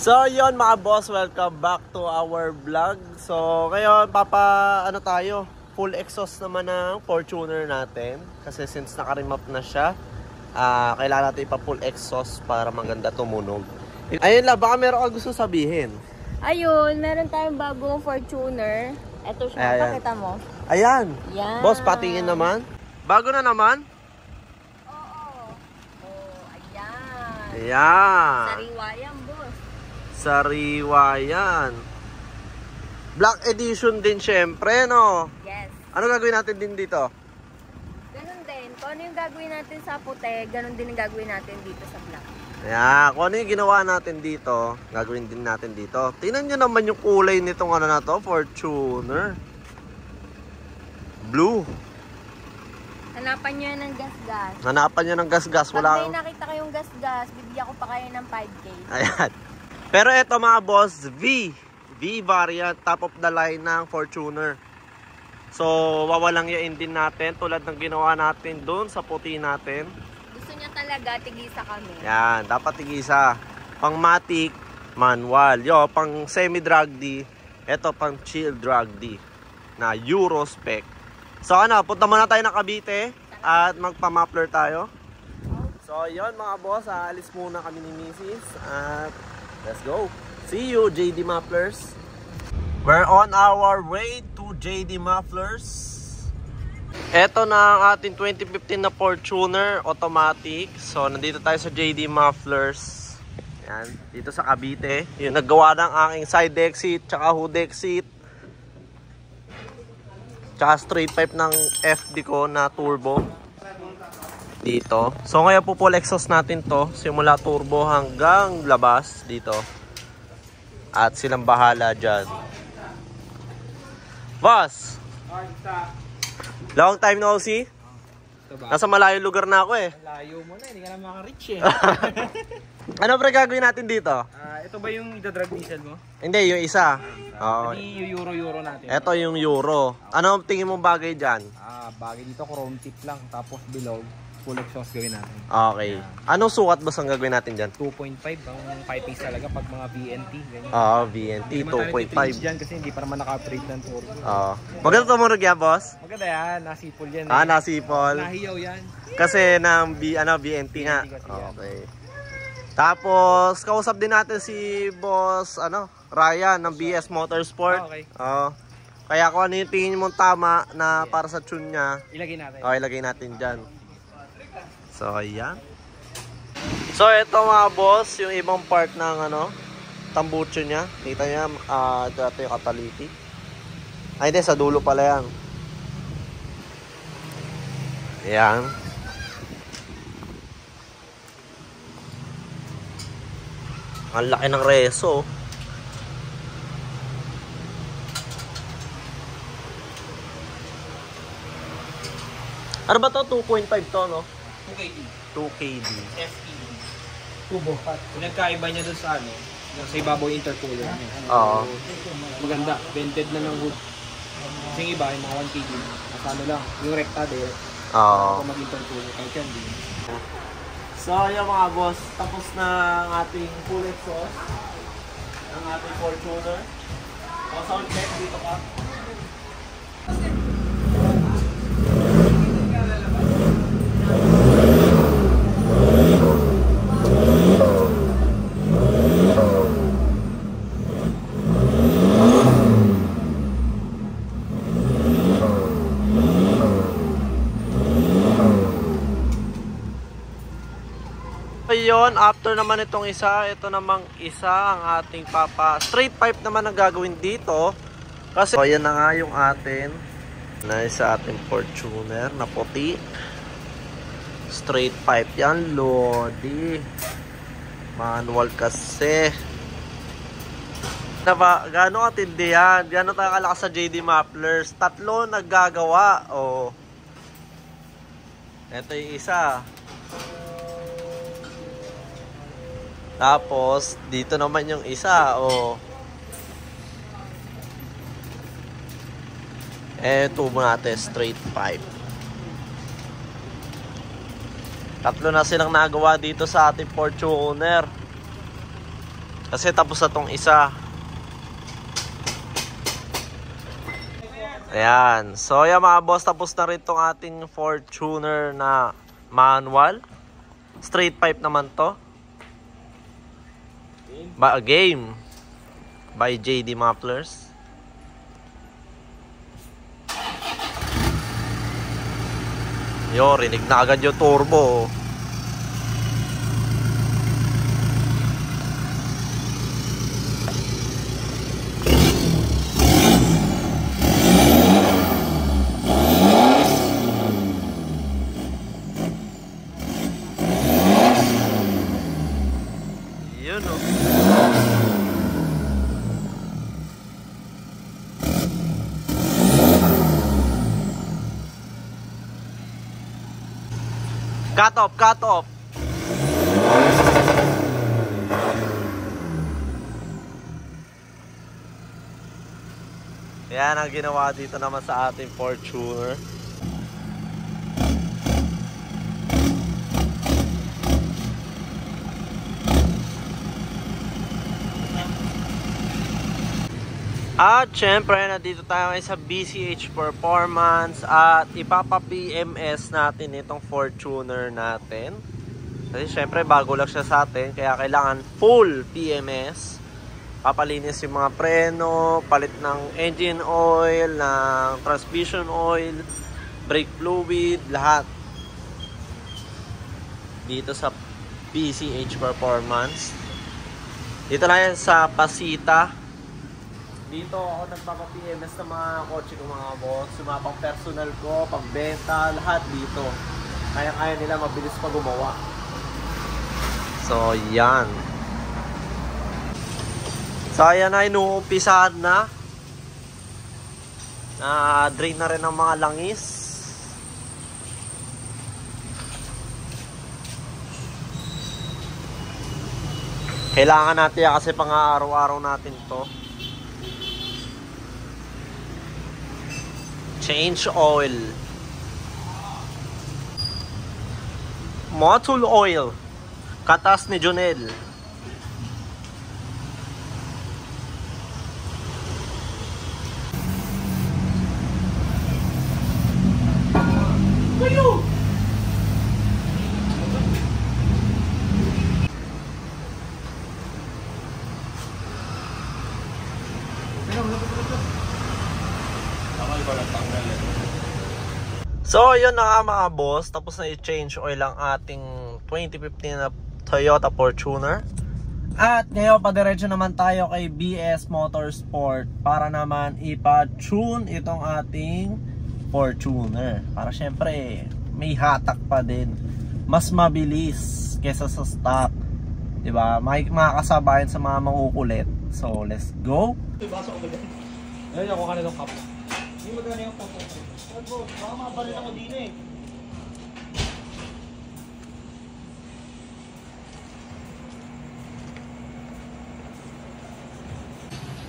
So yon mga boss, welcome back to our vlog. So ngayon tayo, full exhaust naman ng Fortuner natin. Kasi since naka-remap na siya, kailangan natin ipa-full exhaust para maganda tumunog. Ayun lang, baka meron ka gusto sabihin. Ayun, meron tayong bagong Fortuner. Ito siya, pakita mo. Ayan. Yan. Boss, patingin naman. Bago na naman? Oo. Oh, ayan. Ayan. Sariwa yan, boss. Sariwa yan. Black edition din syempre, no? Yes. Ano gagawin natin din dito? Ganun din. Kung ano yung gagawin natin sa puti, ganun din yung gagawin natin dito sa black. Ayan. Kung ano yung ginawa natin dito, gagawin din natin dito. Tingnan nyo naman yung kulay nitong ano na to, Fortuner. Blue. Hanapan nyo yan ng gas-gas. Hanapan nyo ng gas-gas. Pag may nakita kayong gas-gas, bibigyan ko pa kayo ng 5K. Ayan. Pero ito mga boss, V variant, top of the line ng Fortuner. So, wawalang yain din natin tulad ng ginawa natin doon sa puti natin. Gusto niya talaga, tigisa kami. Yan, dapat tigisa. Pang matic, manual. Yo, pang semi-drag D, ito pang chill drag D na Euro spec. So ano, punta muna tayo ng Cavite at magpa-muffler tayo. So yon mga boss, aalis muna kami ni Mrs. at let's go. See you, JD Mufflers. We're on our way to JD Mufflers. Ito na ang ating 2015 na Fortuner automatic. So nandito tayo sa JD Mufflers. Yan, dito sa Cavite. Yung naggawa ng aking side exit, tsaka hood exit. Tsaka straight pipe ng FD ko na turbo. Dito. So ngayon po full exhaust natin to. Simula turbo hanggang labas dito. At silang bahala dyan. Boss! Long time no see? Nasa malayong lugar na ako eh. Layo mo na, hindi ka na maka-reach eh. Ano pre gagawin natin dito? Ito ba yung ida-drag diesel mo? Hindi, yung isa. Oo. Hindi yung Euro natin. Ito yung Euro. Ano tingin mong bagay dyan? Bagay dito, chrome tip lang. Tapos below, full exhaust gawin natin. Okay. Anong sukat ba ang gagawin natin dyan? 2.5 ang 5-piece talaga pag mga VNT. Ganyan. VNT, Hindi naman tayo 2.5. dyan kasi hindi pa naman naka-upgrade ng turbo. Maganda tumunog yan, boss? Maganda yan, nasipol yan. Nasipol. Nahiyaw yan. Kasi ng VNT nga. Okay. Tapos, kausap din natin si boss, Ryan ng BS Motorsport. Okay. Kaya kung ano yung tingin mong tama na para sa tune niya, ilagay natin. Ilagay natin dyan. So, ayan. So, ito mga boss, yung ibang part ng tambucho niya. Kita niya, ito yung catalytic. Ay, hindi, sa dulo pala yan. Ayan. Ang laki ng reso. Ano ba to? 2.5 to, no? 2KD. 2KD. FE. Tubo. Pinagkaiba niya doon sa sa ibabaw yung intercooler niya. Oo. Maganda. Vented na ng hood. Kasi yung iba, yung mga 1KD. Masano lang. Yung recta din. Oo. Kung mag-intercooler. Kahit yan din. So, yung mga boss, tapos na ang ating full exhaust. Ang ating Fortuner. Sound check, dito ka. Yun, after naman itong isa, ito namang isa ang ating straight pipe naman ang gagawin dito. Kasi so, yan na nga yung atin na isa ating Fortuner na puti. Straight pipe yan, Lodi. Manual kasi. Diba, gano'ng katindi yan? Gano'ng tayo kalakas sa JD Mufflers? 3 naggagawa. Ito yung isa. Tapos, dito naman yung isa, tubo natin, straight pipe. 3 na silang nagawa dito sa ating Fortuner. Kasi tapos na tong isa. Ayan. So, ayan mga boss, tapos na rin tong ating Fortuner na manual. Straight pipe naman to. Game. By JD Mufflers. Yo, rinig na agad yung turbo. Yun o. Cut off, cut off. Yan ang ginawa dito naman sa ating Fortuner. At syempre, nandito tayo sa BCH Performance at ipapa-PMS natin itong Fortuner natin. Kasi syempre, bago lang siya sa atin, kaya kailangan full PMS. Papalinis yung mga preno, palit ng engine oil, ng transmission oil, brake fluid, lahat. Dito sa BCH Performance. Dito na yan sa Pasita. Dito ako nagpapa-PMS ng mga kotse ko mga boss. Yung mga pang personal ko, pagbenta, lahat dito. Kaya-kaya nila mabilis pa gumawa. So, yan. So, ayan na, inuumpisahan na. Na-drain na rin ang mga langis. Kailangan natin yan kasi pang araw-araw natin to. Change oil. Motul oil. Katas ni Jonel. So, yun na nga mga boss. Tapos na i-change oil ang ating 2015 na Toyota Fortuner. At ngayon, padiretso naman tayo kay BS Motorsport para naman ipa-tune itong ating Fortuner. Para syempre, may hatak pa din. Mas mabilis kesa sa stock. Diba? May makakasabayan sa mga makukulit. So, let's go. Ibasa ko ba dyan? Ayun, ako ka na ng cup. Hindi mo gano'n yung photo. Baka mabalin ako din eh.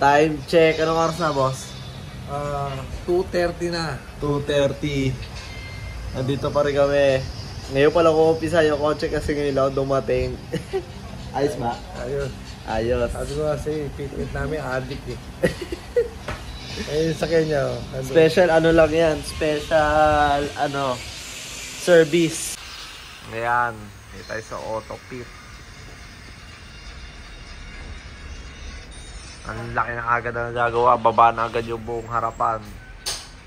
Time check. Anong oras na, boss? 2:30 na. 2:30. Nandito pa rin kami. Ngayon pala ko umpisa yung kotse kasi ngayon lang dumating. Ayos ba? Ayun. Ayos. Sabi ko kasi, fit namin addict eh. Ayun sa kanya. Special ano lang yan. Special ano service. Ayan. Dito tayo sa auto pit. Ang laki na agad na nagagawa. Baba na agad yung buong harapan.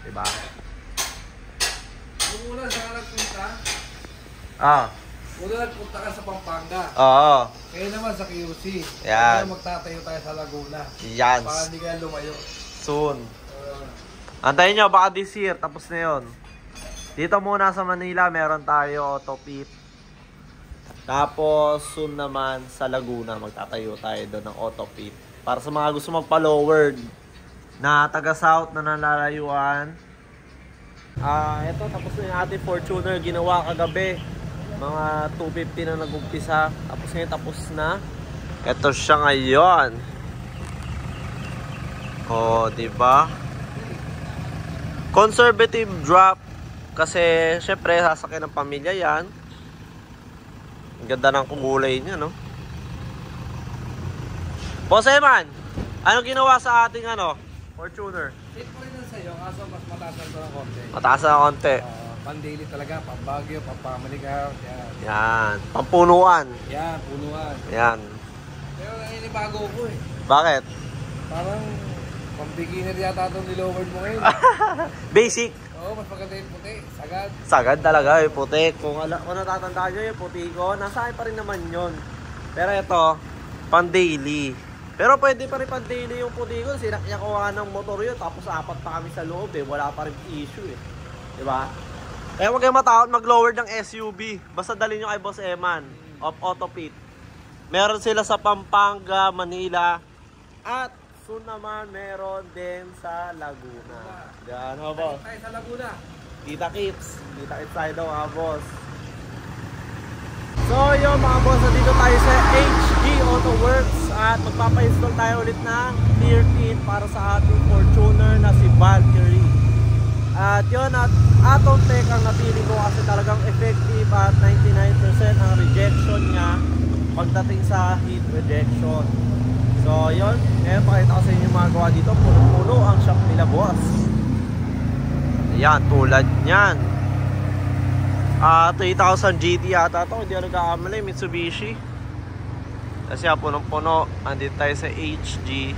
Diba? Kung muna sa nagpunta, muna nagpunta ka sa Pampanga. Oo. Kaya naman sa QC. Yan. Kaya magtatayo tayo sa Laguna. Yan. Para hindi ka lumayo. Soon. Antayin nyo, baka this year. Tapos na yun. Dito muna sa Manila, meron tayo auto pit. Tapos, soon naman sa Laguna, magtatayo tayo doon ng auto pit. Para sa mga gusto magpa-lowered na taga-south na nalalayuan. Ito, tapos na yung ating Fortuner. Ginawa kagabi. Mga 250 na nag-umpisa. Tapos ngayon, tapos na. Ito siya ngayon. Oh, diba? Conservative drop. Kasi, syempre, sasakyan ng pamilya yan. Ang ganda ng kulay niya, no? Boss Eman, anong ginawa sa ating Fortuner? Same po rin na sa'yo, kaso mas mataas lang ito ng konti. Mataas na konti. Pan-daily talaga, pang-Baguio, pang-Pamaligaw. Yan. Yan. Pampunuan. Yan, punuan. Yan. Pero naninibago ko eh. Bakit? Parang pang-beginner yata itong niloward mo ngayon. Basic. Oo, mas maganda yung puti. Sagad. Sagad talaga yung puti. Kung natatandaan nyo yung puti ko, nasa akin pa rin naman yun. Pero ito, pan-daily. Pero pwede pa rin pan-daily yung puti ko. Sinakya ko ng motor yun. Tapos 4 pa kami sa loob eh. Wala pa rin issue eh. Diba? Kaya huwag kayong matakot mag-lower ng SUV. Basta dalhin nyo kay Boss Eman of Autopit. Meron sila sa Pampanga, Manila. At soon naman meron din sa Laguna. Yan o boss. Tayo sa Laguna. Kita kits. Kita kits tayo daw boss. So yun mga boss, dito tayo sa HG Auto Works. At magpapa-install tayo ulit ng clear tint para sa ating Fortuner na si Valkyrie. At yun, at Atom Tech ang napili ko kasi talagang effective at 99% ang rejection niya pagdating sa heat rejection. So yun, ngayon pakita ko sa inyo mga gawa dito. Puno-puno ang shop nila boss. Ayan, tulad nyan. 3000 GT yata ito, hindi ako nagkakamali, Mitsubishi. Kasi punong-puno, andito tayo sa HG.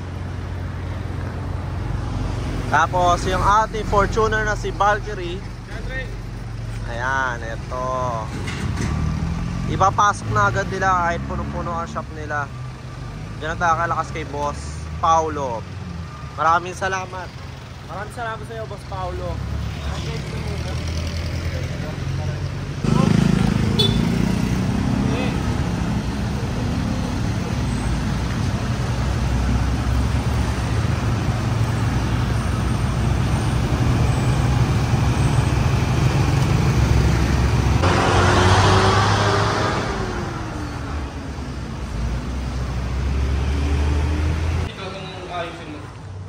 Tapos yung ating Fortuner na si Valkyrie. Ayan, ito. Ipapasok na agad nila kahit punong-puno ang shop nila. Yan ang nakakalakas kay Boss Paulo. Maraming salamat. Maraming salamat sa iyo, Boss Paulo.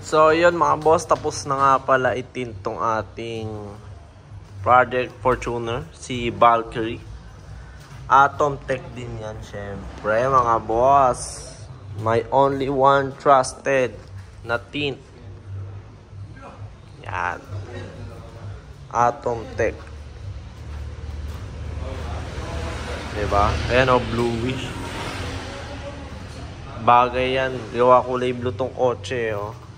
So yun mga boss, tapos na nga pala itintong ating Project Fortuner, si Valkyrie. Atom Tech din yan syempre mga boss. My only one trusted na tint. Yan. Atom Tech. Diba? Ayan o, bluish. Bagay yan. Gawa kulay blue tong kotse o.